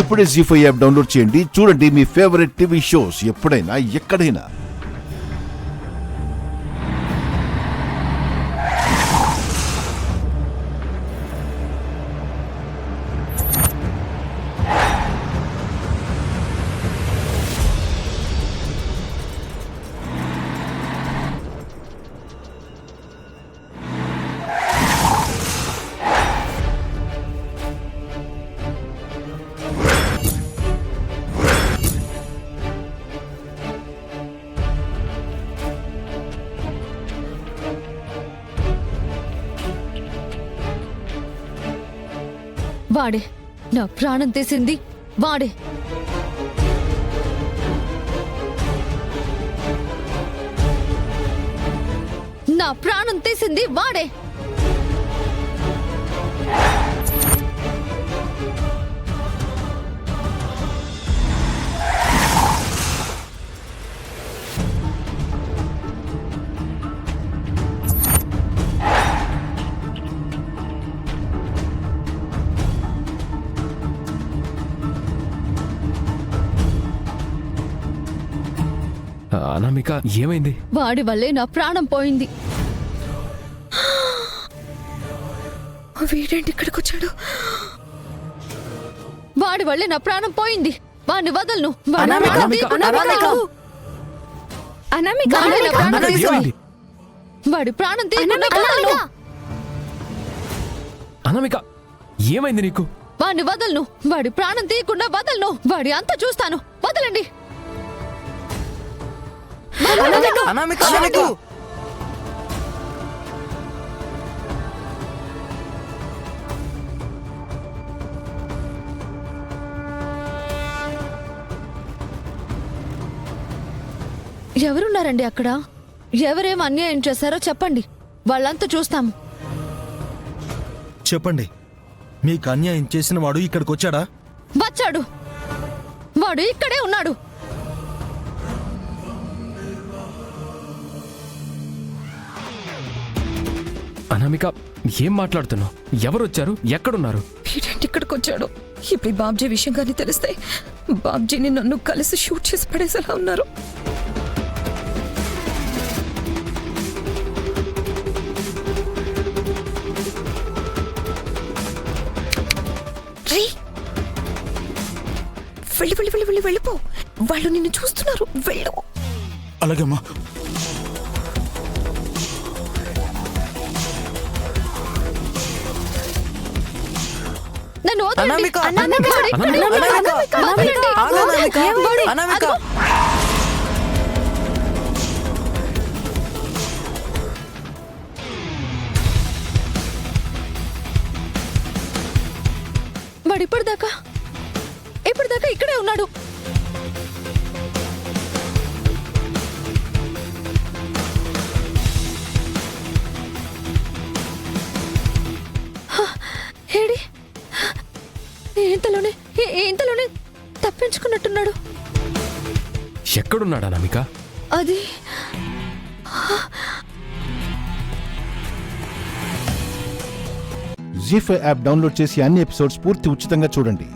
ఇప్పుడే జీ5 app download చేయండి. చూడండి మీ ఫేవరెట్ టీవీ షోస్ ఎప్పుడైనా ఎక్కడైనా. వాడే నా ప్రాణం తీసింది, వాడే. నా ప్రాణం తీసింది వాడే. అనామిక, ఏమైంది? వాడి వల్లే నా ప్రాణం పోయింది. వీడేంటి ఇక్కడికి వచ్చాడు? వాడి వల్లే నా ప్రాణం పోయింది. వాడిని వదలను. వాడి ప్రాణం తీయకుండా వదలను. అనామిక, ఏమైంది నీకు? వాడిని వదలను. వాడి ప్రాణం తీయకుండా వదలను. వాడి అంతా చూస్తాను. వదలండి. ఎవరున్నారండి అక్కడ? ఎవరేం అన్యాయం చేశారో చెప్పండి. వాళ్ళంతా చూస్తాము. చెప్పండి, మీకు అన్యాయం చేసిన వాడు ఇక్కడికి వచ్చాడా? వచ్చాడు. వాడు ఇక్కడే ఉన్నాడు. అనామిక, ఏం మాట్లాడుతున్నావు? ఎవరొచ్చారు? ఎక్కడున్నారు? వీడేంటి ఇక్కడికి వచ్చాడు? ఇప్పుడు ఈ బాబ్జీ విషయం కానీ తెలిస్తే బాబ్జీని నన్ను కలిసి షూట్ చేసి పడేసేలా ఉన్నారు. వెళ్ళి వెళ్ళి వెళ్ళి వెళ్ళి వెళ్ళిపో. వాళ్ళు నిన్ను చూస్తున్నారు. వెళ్ళు. అలాగేమ్మా. నన్ను వదలండి. వాడు ఇప్పటిదాకా ఇక్కడే ఉన్నాడు. ఏడి, ఇంతలోనే తప్పించుకున్నట్టున్నాడు. ఎక్కడున్నాడు అనామిక? అది జీ5 యాప్ డౌన్లోడ్ చేసి అన్ని ఎపిసోడ్స్ పూర్తి ఉచితంగా చూడండి.